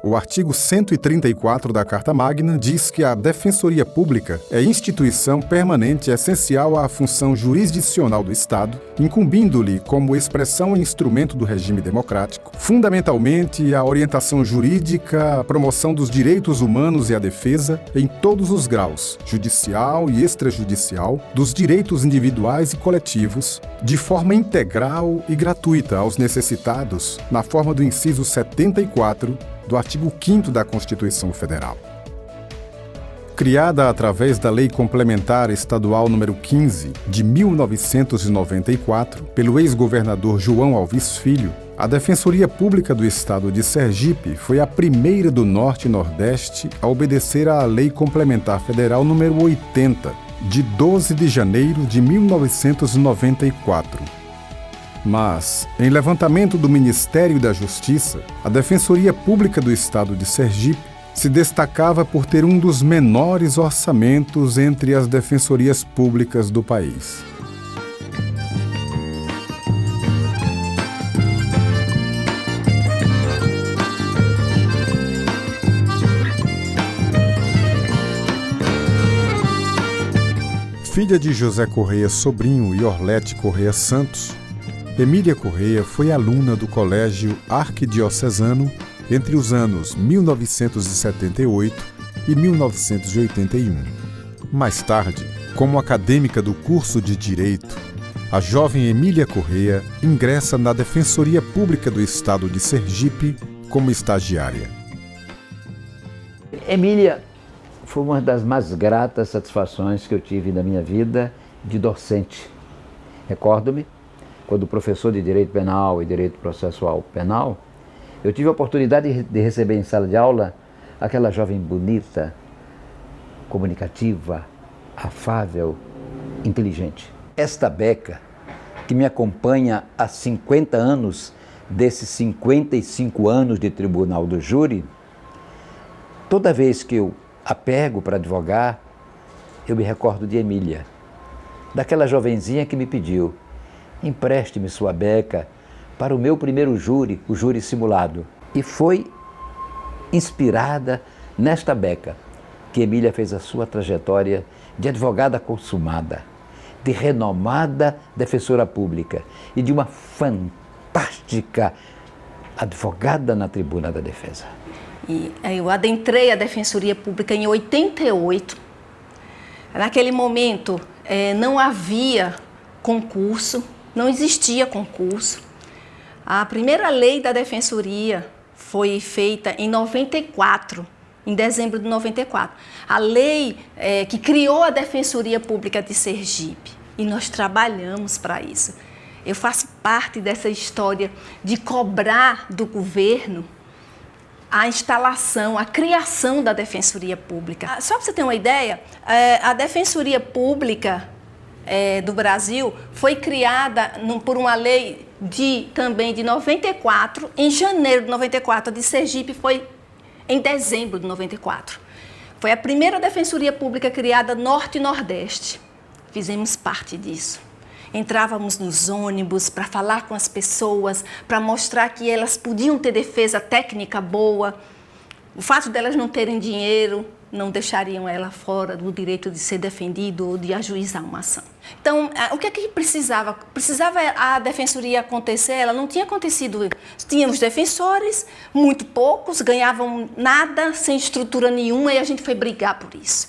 O artigo 134 da Carta Magna diz que a Defensoria Pública é instituição permanente essencial à função jurisdicional do Estado, incumbindo-lhe como expressão e instrumento do regime democrático, fundamentalmente a orientação jurídica, a promoção dos direitos humanos e a defesa, em todos os graus, judicial e extrajudicial, dos direitos individuais e coletivos, de forma integral e gratuita aos necessitados, na forma do inciso 74 do artigo 5º da Constituição Federal. Criada através da Lei Complementar Estadual nº 15, de 1994, pelo ex-governador João Alves Filho, a Defensoria Pública do Estado de Sergipe foi a primeira do Norte e Nordeste a obedecer à Lei Complementar Federal nº 80, de 12 de janeiro de 1994. Mas, em levantamento do Ministério da Justiça, a Defensoria Pública do Estado de Sergipe se destacava por ter um dos menores orçamentos entre as defensorias públicas do país. Filha de José Correia Sobrinho e Orlete Correia Santos, Emília Correia foi aluna do Colégio Arquidiocesano entre os anos 1978 e 1981. Mais tarde, como acadêmica do curso de Direito, a jovem Emília Correia ingressa na Defensoria Pública do Estado de Sergipe como estagiária. Emília foi uma das mais gratas satisfações que eu tive na minha vida de docente. Recordo-me, quando professor de Direito Penal e Direito Processual Penal, eu tive a oportunidade de receber em sala de aula aquela jovem bonita, comunicativa, afável, inteligente. Esta beca, que me acompanha há 50 anos, desses 55 anos de Tribunal do Júri, toda vez que eu a pego para advogar, eu me recordo de Emília, daquela jovenzinha que me pediu: empreste-me sua beca para o meu primeiro júri, o júri simulado. E foi inspirada nesta beca que Emília fez a sua trajetória de advogada consumada, de renomada defensora pública e de uma fantástica advogada na tribuna da defesa. E eu adentrei a Defensoria Pública em 88. Naquele momento não havia concurso, não existia concurso. A primeira lei da Defensoria foi feita em 94, em dezembro de 94. A lei que criou a Defensoria Pública de Sergipe. E nós trabalhamos para isso. Eu faço parte dessa história de cobrar do governo a instalação, a criação da Defensoria Pública. Só para você ter uma ideia, a Defensoria Pública do Brasil foi criada por uma lei também de 94, em janeiro de 94, a de Sergipe foi em dezembro de 94. Foi a primeira Defensoria Pública criada Norte e Nordeste. Fizemos parte disso. Entrávamos nos ônibus para falar com as pessoas, para mostrar que elas podiam ter defesa técnica boa. O fato delas não terem dinheiro não deixariam ela fora do direito de ser defendido ou de ajuizar uma ação. Então, o que é que precisava? Precisava a defensoria acontecer, ela não tinha acontecido. Tínhamos defensores, muito poucos, ganhavam nada, sem estrutura nenhuma, e a gente foi brigar por isso.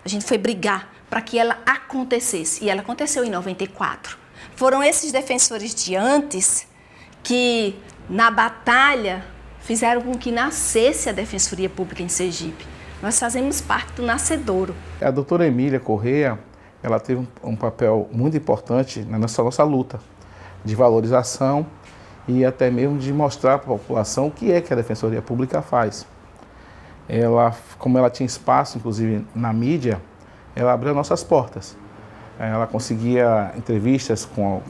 A gente foi brigar para que ela acontecesse, e ela aconteceu em 94. Foram esses defensores de antes que, na batalha, fizeram com que nascesse a Defensoria Pública em Sergipe. Nós fazemos parte do nascedouro. A doutora Emília Correia, ela teve um papel muito importante na nossa luta de valorização e até mesmo de mostrar para a população o que é que a Defensoria Pública faz. Ela, como ela tinha espaço, inclusive, na mídia, ela abriu nossas portas. Ela conseguia entrevistas com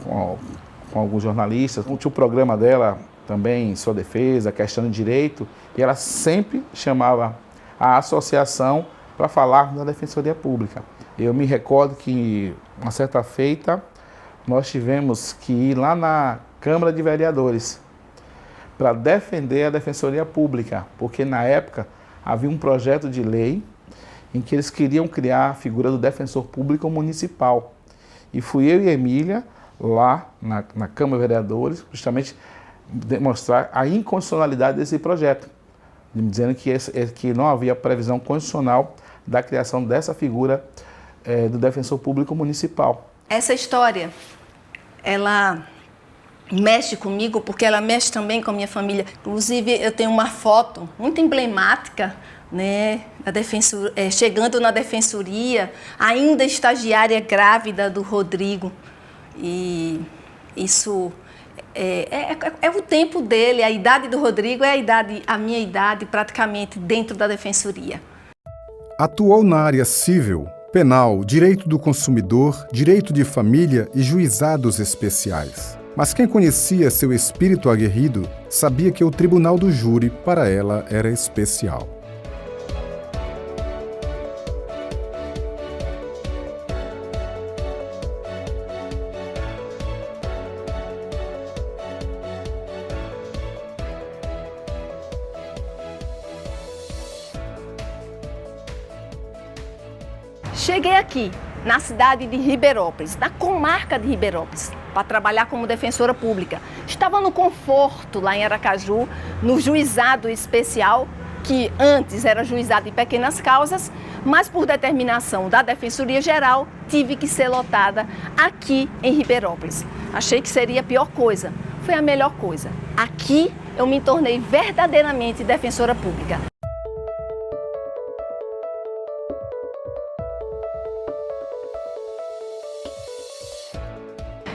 alguns jornalistas. Tinha o programa dela também, Sua Defesa, Questão de Direito, e ela sempre chamava a associação para falar da Defensoria Pública. Eu me recordo que, uma certa feita, nós tivemos que ir lá na Câmara de Vereadores para defender a Defensoria Pública, porque na época havia um projeto de lei em que eles queriam criar a figura do defensor público municipal. E fui eu e Emília lá na Câmara de Vereadores, justamente demonstrar a inconstitucionalidade desse projeto, dizendo que não havia previsão constitucional da criação dessa figura do defensor público municipal. Essa história, ela mexe comigo porque ela mexe também com a minha família. Inclusive, eu tenho uma foto muito emblemática, né, chegando na defensoria, ainda estagiária grávida do Rodrigo. E isso é o tempo dele, a idade do Rodrigo é a minha idade praticamente dentro da defensoria. Atuou na área civil, penal, direito do consumidor, direito de família e juizados especiais. Mas quem conhecia seu espírito aguerrido sabia que o tribunal do júri para ela era especial. Cheguei aqui, na cidade de Ribeirópolis, na comarca de Ribeirópolis, para trabalhar como defensora pública. Estava no conforto lá em Aracaju, no juizado especial, que antes era juizado em pequenas causas, mas por determinação da Defensoria Geral, tive que ser lotada aqui em Ribeirópolis. Achei que seria a pior coisa, foi a melhor coisa. Aqui eu me tornei verdadeiramente defensora pública.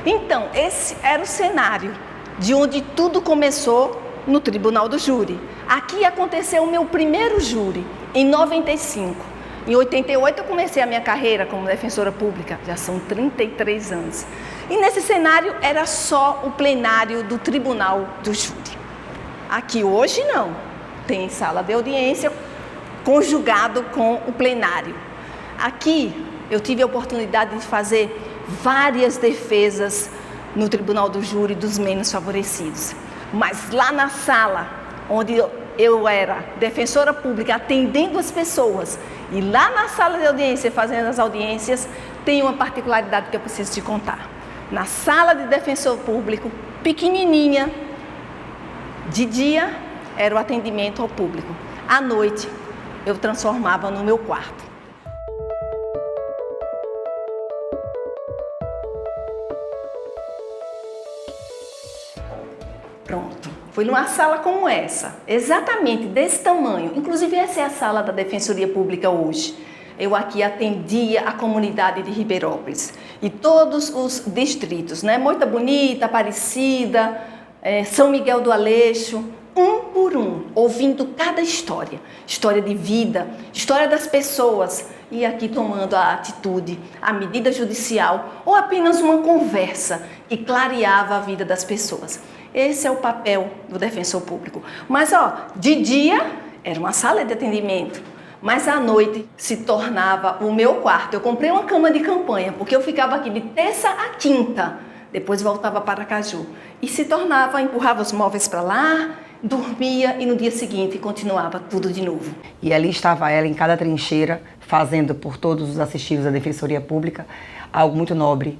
Então, esse era o cenário de onde tudo começou no Tribunal do Júri. Aqui aconteceu o meu primeiro júri, em 95. Em 88 eu comecei a minha carreira como defensora pública, já são 33 anos. E nesse cenário era só o plenário do Tribunal do Júri. Aqui hoje não, tem sala de audiência conjugado com o plenário. Aqui eu tive a oportunidade de fazer várias defesas no Tribunal do Júri dos menos favorecidos. Mas lá na sala, onde eu era defensora pública atendendo as pessoas, e lá na sala de audiência, fazendo as audiências, tem uma particularidade que eu preciso te contar. Na sala de defensor público, pequenininha, de dia era o atendimento ao público. À noite, eu transformava no meu quarto. Pronto, foi numa sala como essa, exatamente desse tamanho. Inclusive essa é a sala da Defensoria Pública hoje. Eu aqui atendia a comunidade de Ribeirópolis e todos os distritos, né? Moita Bonita, Aparecida, São Miguel do Aleixo, um por um, ouvindo cada história. História de vida, história das pessoas e aqui tomando a atitude, a medida judicial ou apenas uma conversa que clareava a vida das pessoas. Esse é o papel do defensor público. Mas, de dia era uma sala de atendimento, mas à noite se tornava o meu quarto. Eu comprei uma cama de campanha, porque eu ficava aqui de terça a quinta, depois voltava para Aracaju. E se tornava, empurrava os móveis para lá, dormia e no dia seguinte continuava tudo de novo. E ali estava ela em cada trincheira, fazendo por todos os assistidos da Defensoria Pública algo muito nobre.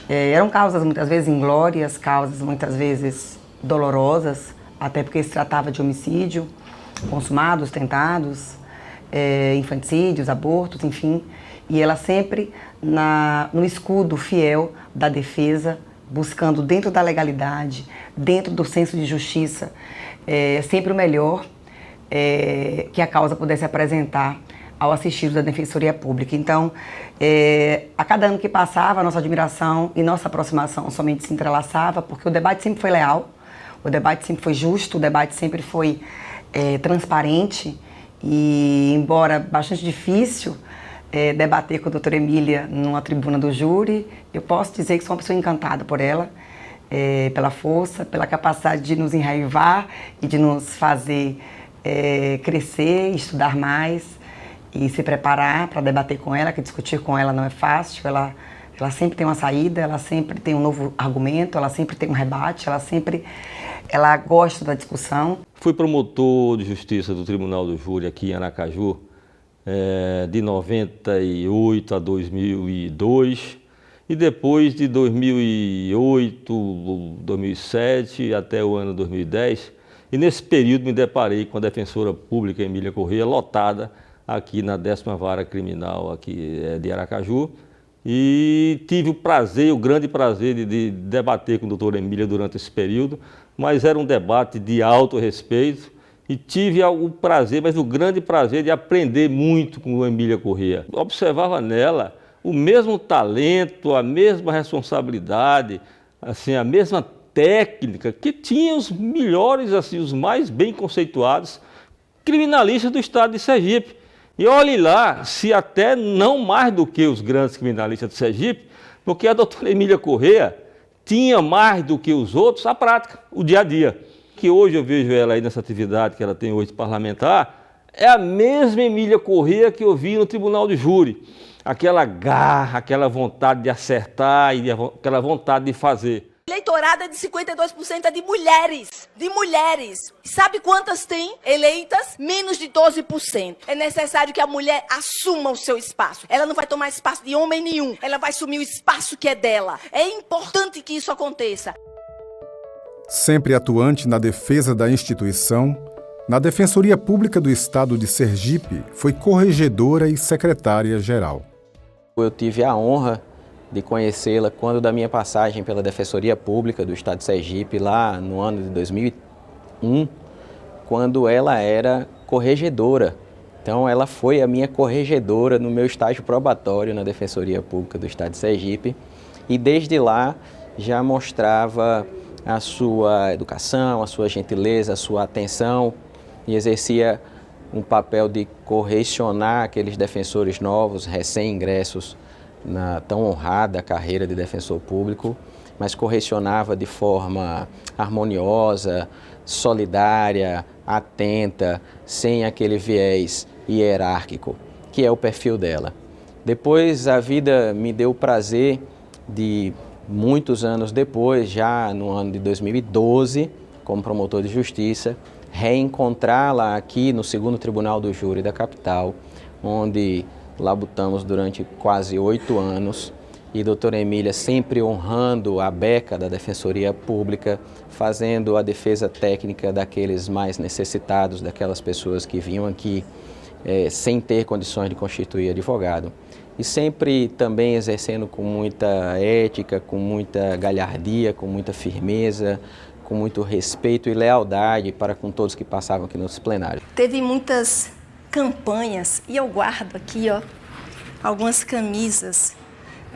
Eram causas muitas vezes inglórias, causas muitas vezes dolorosas, até porque se tratava de homicídio, consumados, tentados, infanticídios, abortos, enfim. E ela sempre no escudo fiel da defesa, buscando dentro da legalidade, dentro do senso de justiça, sempre o melhor que a causa pudesse apresentar ao assistido da Defensoria Pública. Então, a cada ano que passava, a nossa admiração e nossa aproximação somente se entrelaçava, porque o debate sempre foi leal, o debate sempre foi justo, o debate sempre foi transparente e, embora bastante difícil debater com a doutora Emília numa tribuna do júri, eu posso dizer que sou uma pessoa encantada por ela, pela força, pela capacidade de nos enraivar e de nos fazer crescer, estudar mais e se preparar para debater com ela, que discutir com ela não é fácil. Ela sempre tem uma saída, ela sempre tem um novo argumento, ela sempre tem um rebate, ela sempre Ela gosta da discussão. Fui promotor de justiça do Tribunal do Júri aqui em Aracaju, de 98 a 2002, e depois de 2008, 2007 até o ano 2010. E nesse período me deparei com a defensora pública Emília Correia, lotada aqui na 10ª Vara Criminal aqui de Aracaju. E tive o prazer, o grande prazer de debater com a doutora Emília durante esse período, mas era um debate de alto respeito e tive o prazer, mas o grande prazer de aprender muito com a Emília Correia. Observava nela o mesmo talento, a mesma responsabilidade, assim, a mesma técnica que tinha os melhores, assim, os mais bem conceituados criminalistas do estado de Sergipe. E olhe lá, se até não mais do que os grandes criminalistas de Sergipe, porque a doutora Emília Correia tinha mais do que os outros a prática, o dia a dia. Que hoje eu vejo ela aí nessa atividade que ela tem hoje parlamentar, é a mesma Emília Correia que eu vi no Tribunal de Júri. Aquela garra, aquela vontade de acertar e aquela vontade de fazer. Eleitorado de 52% é de mulheres, E sabe quantas tem eleitas? Menos de 12%. É necessário que a mulher assuma o seu espaço. Ela não vai tomar espaço de homem nenhum. Ela vai assumir o espaço que é dela. É importante que isso aconteça. Sempre atuante na defesa da instituição, na Defensoria Pública do Estado de Sergipe, foi corregedora e secretária-geral. Eu tive a honra de conhecê-la quando da minha passagem pela Defensoria Pública do Estado de Sergipe, lá no ano de 2001, quando ela era corregedora. Então, ela foi a minha corregedora no meu estágio probatório na Defensoria Pública do Estado de Sergipe e desde lá já mostrava a sua educação, a sua gentileza, a sua atenção e exercia um papel de correcionar aqueles defensores novos, recém-ingressos na tão honrada carreira de defensor público, mas correcionava de forma harmoniosa, solidária, atenta, sem aquele viés hierárquico, que é o perfil dela. Depois a vida me deu o prazer de, muitos anos depois, já no ano de 2012, como promotor de justiça, reencontrá-la aqui no 2º Tribunal do Júri da capital, onde labutamos durante quase 8 anos e a doutora Emília sempre honrando a beca da Defensoria Pública, fazendo a defesa técnica daqueles mais necessitados, daquelas pessoas que vinham aqui sem ter condições de constituir advogado. E sempre também exercendo com muita ética, com muita galhardia, com muita firmeza, com muito respeito e lealdade para com todos que passavam aqui nos plenários. Teve muitas campanhas, e eu guardo aqui, ó, algumas camisas,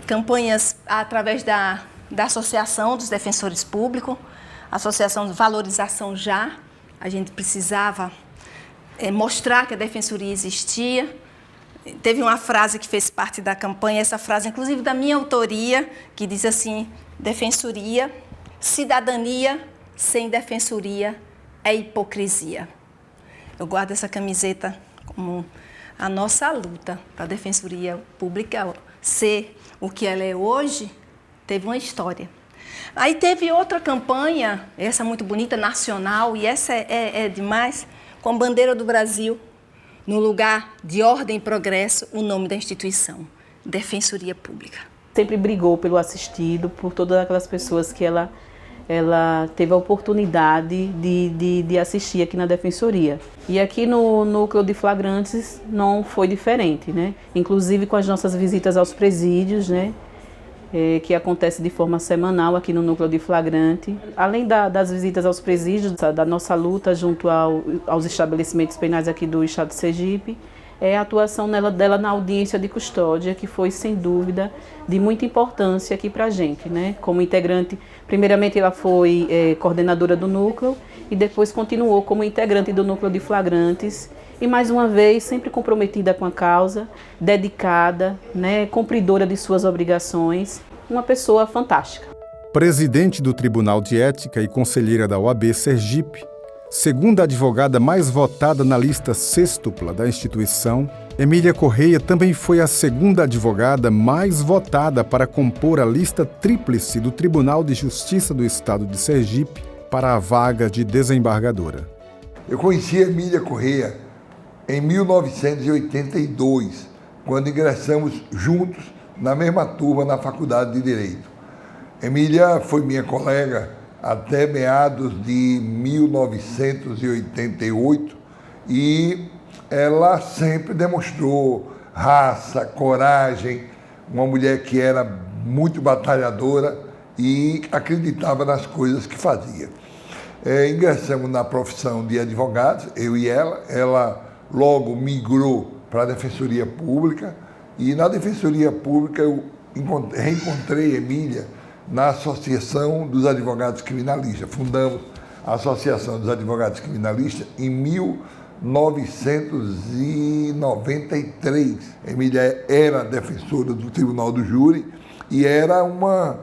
campanhas através da Associação dos Defensores Públicos, Associação de Valorização Já. A gente precisava mostrar que a defensoria existia. Teve uma frase que fez parte da campanha, essa frase inclusive da minha autoria, que diz assim: defensoria, cidadania sem defensoria é hipocrisia. Eu guardo essa camiseta como a nossa luta para a Defensoria Pública ser o que ela é hoje. Teve uma história. Aí teve outra campanha, essa muito bonita, nacional, e essa é demais, com a bandeira do Brasil, no lugar de ordem e progresso, o nome da instituição, Defensoria Pública. Sempre brigou pelo assistido, por todas aquelas pessoas que ela teve a oportunidade de assistir aqui na Defensoria. E aqui no Núcleo de Flagrantes não foi diferente, né? Inclusive com as nossas visitas aos presídios, né? Que acontece de forma semanal aqui no Núcleo de Flagrante. Além das visitas aos presídios, da nossa luta junto aos estabelecimentos penais aqui do Estado de Sergipe, é a atuação dela na audiência de custódia, que foi, sem dúvida, de muita importância aqui para a gente, né? Como integrante, primeiramente ela foi coordenadora do núcleo e depois continuou como integrante do Núcleo de Flagrantes e, mais uma vez, sempre comprometida com a causa, dedicada, né? Cumpridora de suas obrigações, uma pessoa fantástica. Presidente do Tribunal de Ética e conselheira da OAB Sergipe, segunda advogada mais votada na lista sextupla da instituição, Emília Correia também foi a segunda advogada mais votada para compor a lista tríplice do Tribunal de Justiça do Estado de Sergipe para a vaga de desembargadora. Eu conheci a Emília Correia em 1982, quando ingressamos juntos na mesma turma na Faculdade de Direito. Emília foi minha colega até meados de 1988 e ela sempre demonstrou raça, coragem, uma mulher que era muito batalhadora e acreditava nas coisas que fazia. Ingressamos na profissão de advogados, eu e ela logo migrou para a Defensoria Pública e na Defensoria Pública eu reencontrei Emília na Associação dos Advogados Criminalistas. Fundamos a Associação dos Advogados Criminalistas em 1993. Emília era defensora do Tribunal do Júri e era uma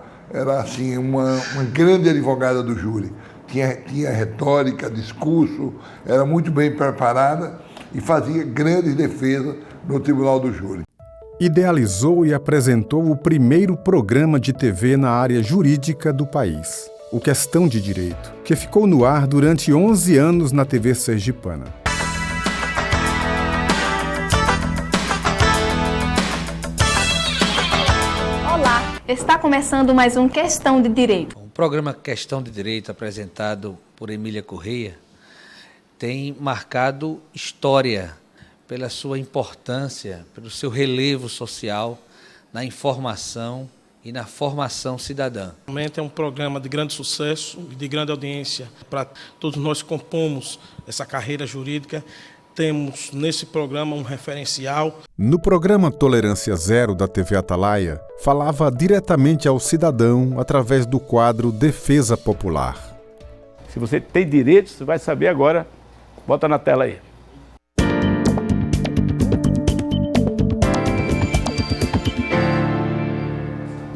grande advogada do júri. Tinha retórica, discurso, era muito bem preparada e fazia grandes defesas no Tribunal do Júri. Idealizou e apresentou o primeiro programa de TV na área jurídica do país, o Questão de Direito, que ficou no ar durante 11 anos na TV sergipana. Olá, está começando mais um Questão de Direito. O programa Questão de Direito, apresentado por Emília Correia, tem marcado história pela sua importância, pelo seu relevo social na informação e na formação cidadã. Realmente é um programa de grande sucesso e de grande audiência para todos nós que compomos essa carreira jurídica. Temos nesse programa um referencial. No programa Tolerância Zero da TV Atalaia, falava diretamente ao cidadão através do quadro Defesa Popular. Se você tem direitos, você vai saber agora. Bota na tela aí.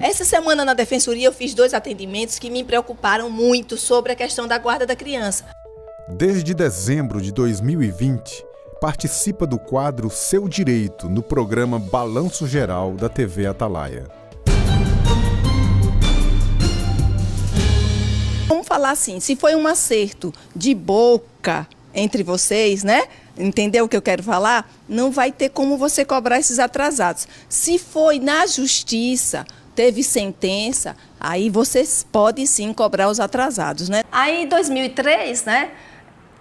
Essa semana na Defensoria eu fiz 2 atendimentos que me preocuparam muito sobre a questão da guarda da criança. Desde dezembro de 2020, participa do quadro Seu Direito no programa Balanço Geral da TV Atalaia. Vamos falar assim, se foi um acerto de boca entre vocês, né? Entendeu o que eu quero falar? Não vai ter como você cobrar esses atrasados. Se foi na justiça, teve sentença, aí vocês podem sim cobrar os atrasados, né? Aí, em 2003, né,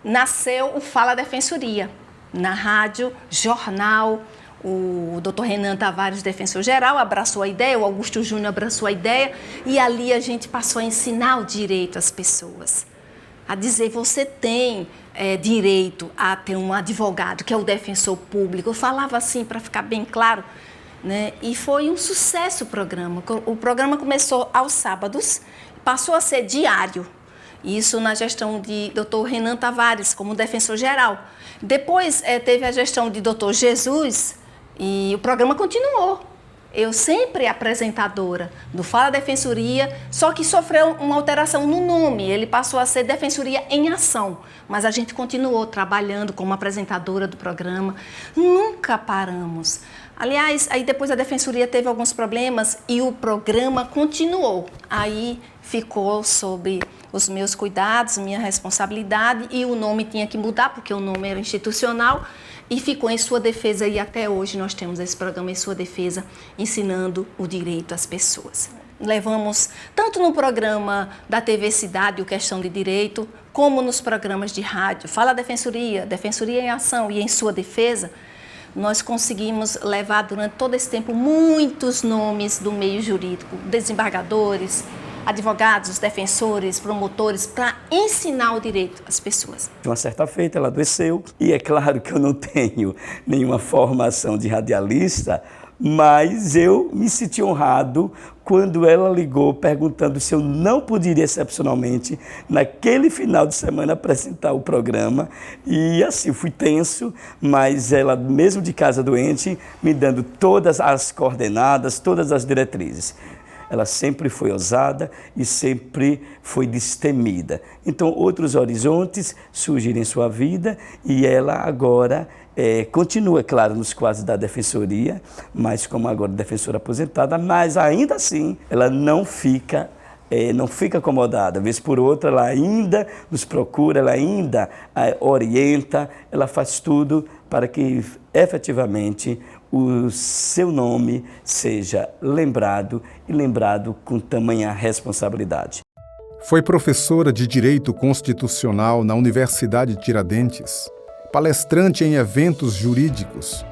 nasceu o Fala Defensoria, na rádio, jornal. O Dr. Renan Tavares, defensor geral, abraçou a ideia, o Augusto Júnior abraçou a ideia e ali a gente passou a ensinar o direito às pessoas. A dizer, você tem direito a ter um advogado, que é o defensor público. Eu falava assim para ficar bem claro, né? E foi um sucesso o programa. O programa começou aos sábados, passou a ser diário. Isso na gestão de Dr. Renan Tavares, como defensor geral. Depois teve a gestão de Dr. Jesus e o programa continuou. Eu sempre apresentadora do Fala Defensoria, só que sofreu uma alteração no nome. Ele passou a ser Defensoria em Ação, mas a gente continuou trabalhando como apresentadora do programa. Nunca paramos. Aliás, aí depois a Defensoria teve alguns problemas e o programa continuou. Aí ficou sob os meus cuidados, minha responsabilidade, e o nome tinha que mudar, porque o nome era institucional, e ficou em sua defesa, e até hoje nós temos esse programa em sua defesa, ensinando o direito às pessoas. Levamos, tanto no programa da TV Cidade, o Questão de Direito, como nos programas de rádio, Fala Defensoria, Defensoria em Ação e em sua defesa, nós conseguimos levar durante todo esse tempo muitos nomes do meio jurídico, desembargadores, advogados, defensores, promotores, para ensinar o direito às pessoas. De uma certa feita, ela adoeceu, e é claro que eu não tenho nenhuma formação de radialista, mas eu me senti honrado quando ela ligou perguntando se eu não poderia, excepcionalmente, naquele final de semana, apresentar o programa. E assim, fui tenso, mas ela, mesmo de casa doente, me dando todas as coordenadas, todas as diretrizes. Ela sempre foi ousada e sempre foi destemida. Então, outros horizontes surgiram em sua vida e ela agora continua, claro, nos quadros da Defensoria, mas como agora defensora aposentada, mas ainda assim ela não fica não fica acomodada. Vez por outra, ela ainda nos procura, ela ainda orienta, ela faz tudo para que efetivamente o seu nome seja lembrado e lembrado com tamanha responsabilidade. Foi professora de Direito Constitucional na Universidade de Tiradentes, palestrante em eventos jurídicos,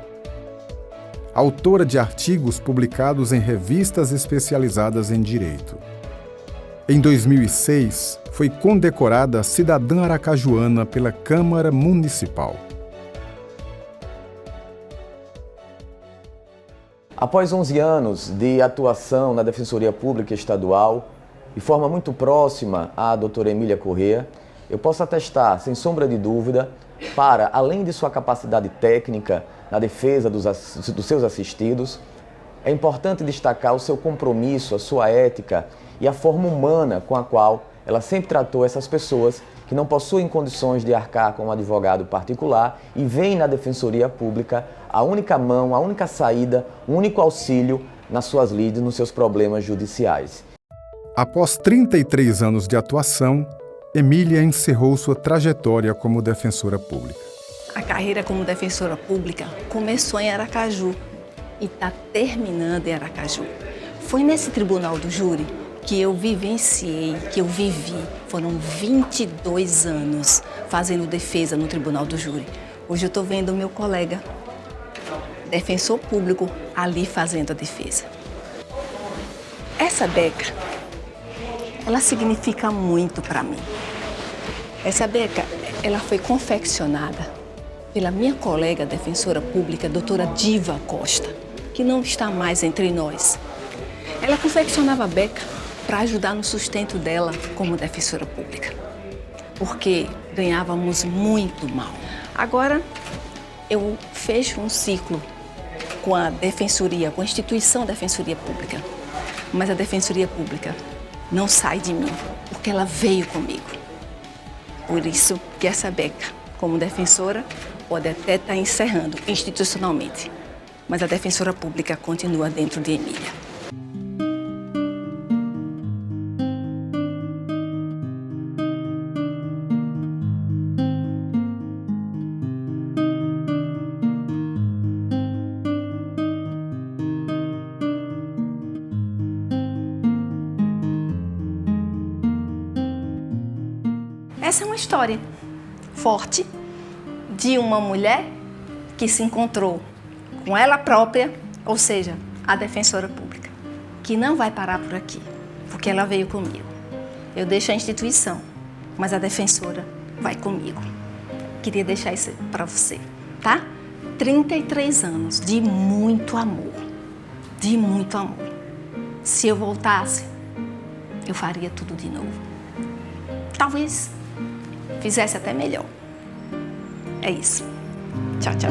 autora de artigos publicados em revistas especializadas em direito. Em 2006, foi condecorada cidadã aracajuana pela Câmara Municipal. Após 11 anos de atuação na Defensoria Pública Estadual, de forma muito próxima à doutora Emília Corrêa, eu posso atestar, sem sombra de dúvida, para, além de sua capacidade técnica na defesa dos seus assistidos, é importante destacar o seu compromisso, a sua ética e a forma humana com a qual ela sempre tratou essas pessoas que não possuem condições de arcar com um advogado particular e veem na Defensoria Pública a única mão, a única saída, o único auxílio nas suas lides, nos seus problemas judiciais. Após 33 anos de atuação, Emília encerrou sua trajetória como defensora pública. A carreira como defensora pública começou em Aracaju e está terminando em Aracaju. Foi nesse tribunal do júri que eu vivenciei, que eu vivi. Foram 22 anos fazendo defesa no tribunal do júri. Hoje eu estou vendo o meu colega, defensor público, ali fazendo a defesa. Essa beca, ela significa muito para mim. Essa beca, ela foi confeccionada pela minha colega defensora pública, doutora Diva Costa, que não está mais entre nós. Ela confeccionava a beca para ajudar no sustento dela como defensora pública, porque ganhávamos muito mal. Agora, eu fecho um ciclo com a defensoria, com a instituição Defensoria Pública, mas a Defensoria Pública não sai de mim, porque ela veio comigo. Por isso que essa beca, como defensora, pode até estar encerrando institucionalmente, mas a defensora pública continua dentro de Emília. Essa é uma história forte de uma mulher que se encontrou com ela própria, ou seja, a defensora pública, que não vai parar por aqui, porque ela veio comigo. Eu deixo a instituição, mas a defensora vai comigo. Queria deixar isso para você, tá? 33 anos de muito amor, de muito amor. Se eu voltasse, eu faria tudo de novo. Talvez fizesse até melhor. É isso. Tchau, tchau.